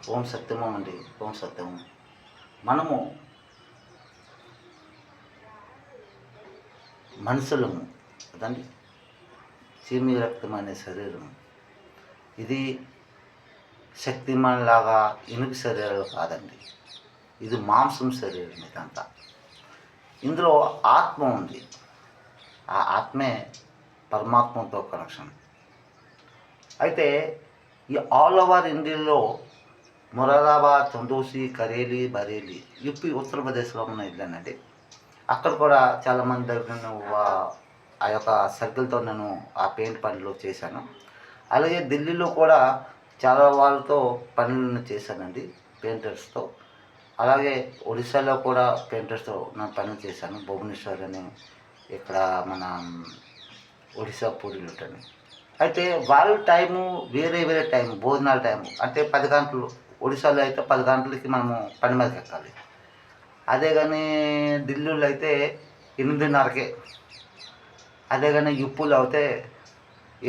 ఓం సత్యమం అండి. ఓం సత్యమం. మనము మనుషులము కదండి. చీమి రక్తం అనే శరీరం ఇది శక్తిమాన్ లాగా ఇనుప శరీరాలు కాదండి. ఇది మాంసం శరీరం ఇదంతా. ఇందులో ఆత్మ ఉంది. ఆ ఆత్మే పరమాత్మతో కనెక్షన్. అయితే ఈ ఆల్ ఓవర్ ఇండియాలో మొరాదాబాద్, చందోసి, కరేలి, బరేలి, యూపీ, ఉత్తరప్రదేశ్లో ఉన్న ఇల్లేనండి. అక్కడ కూడా చాలామంది దగ్గర నేను ఆ యొక్క సర్కిల్తో నేను ఆ పెయింట్ పనులు చేశాను. అలాగే ఢిల్లీలో కూడా చాలా వాళ్ళతో పనులను చేశానండి, పెయింటర్స్తో. అలాగే ఒడిశాలో కూడా పెయింటర్స్తో నేను పనులు చేశాను. భువనేశ్వర్ అని, ఇక్కడ మన ఒడిశా పూరిలోటని. అయితే వాళ్ళ టైము వేరే వేరే టైం, భోజనాల టైము అంటే 10 గంటలు. ఒడిశాలో అయితే 10 గంటలకి మనము పని మీదకి ఎక్కాలి. అదే కానీ ఢిల్లీలో అయితే 8:30కే, అదే కానీ యూపీలో అయితే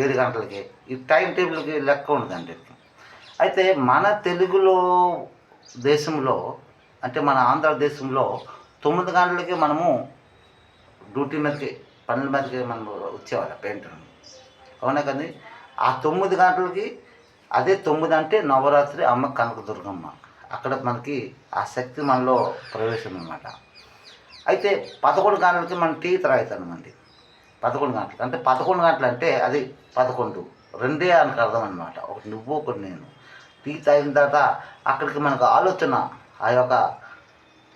7 గంటలకి. ఈ టైం టేబుల్కి లెక్క ఉండదండి. అయితే మన తెలుగులో దేశంలో అంటే మన ఆంధ్రదేశంలో 9 గంటలకి మనము డ్యూటీ మీదకి, పనుల మీదకి మనం వచ్చేవాళ్ళం పెయింటర్. అవునా కానీ ఆ 9 గంటలకి, అదే 9 అంటే నవరాత్రి అమ్మ కనకదుర్గమ్మ. అక్కడ మనకి ఆ శక్తి మనలో ప్రవేశం అన్నమాట. అయితే 11 గంటలకి మనం టీ తాగుతామండి. 11 గంటలకి అంటే 11 గంటలు అంటే అది 11, రెండే అని అర్థం అనమాట. ఒకటి నువ్వు, ఒకటి నేను. టీ తాగిన తర్వాత అక్కడికి మనకు ఆలోచన, ఆ యొక్క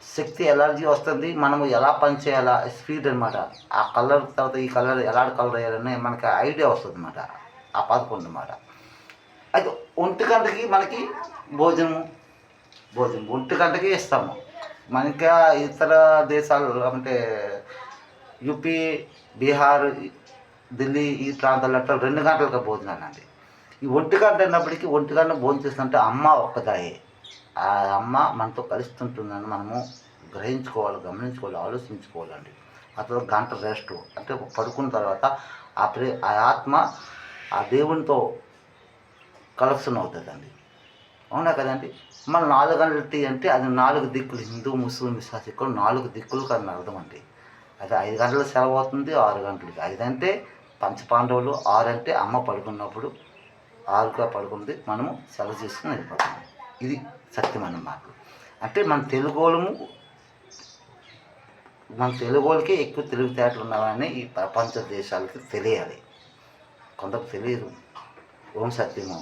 శక్తి ఎలర్జీ వస్తుంది. మనము ఎలా పని చేయాలా, స్పీడ్ అనమాట. ఆ కలర్ తర్వాత ఈ కలర్ ఎలాంటి కలర్ వేయాలని మనకి ఐడియా వస్తుంది అనమాట. ఆ 11 అన్నమాట. అయితే 1 గంటకి మనకి భోజనం 1 గంటకి ఇస్తాము. మనకి ఇతర దేశాలు అంటే యూపీ, బీహార్, ఢిల్లీ ఈ ప్రాంతాల్లో 2 గంటలకు భోజనాలు అండి. ఈ 1 గంట అయినప్పటికీ 1 గంట భోజనం చేస్తుంటే అమ్మ ఒక్కదాయే. ఆ అమ్మ మనతో కలుస్తుంటుందని మనము గ్రహించుకోవాలి, గమనించుకోవాలి, ఆలోచించుకోవాలండి. ఆ తర్వాత గంట రెస్ట్ అంటే పడుకున్న తర్వాత ఆ ఆత్మ ఆ దేవునితో కలెక్షన్ అవుతుందండి. అవునా కదండి. మన 4 గంటల టీ అంటే అది 4 దిక్కులు, హిందూ, ముస్లిం, విశ్వాసికులు 4 దిక్కులు కన్నా అర్థం అండి. అది 5 గంటలు సెలవు అవుతుంది, 6 గంటలకి. 5 అంటే పంచపాండవులు, 6 అంటే అమ్మ పడుకున్నప్పుడు 6గా పడుకుంది, మనము సెలవు చేసుకుని వెళ్ళిపోతాము. ఇది సత్యమైన మాటలు. అంటే మన తెలుగోళ్ళకి ఎక్కువ తెలివితేటలు ఉన్నాయని ఈ ప్రపంచ దేశాలకి తెలియాలి. కొందరికి తెలియదు. ఓం సత్యము.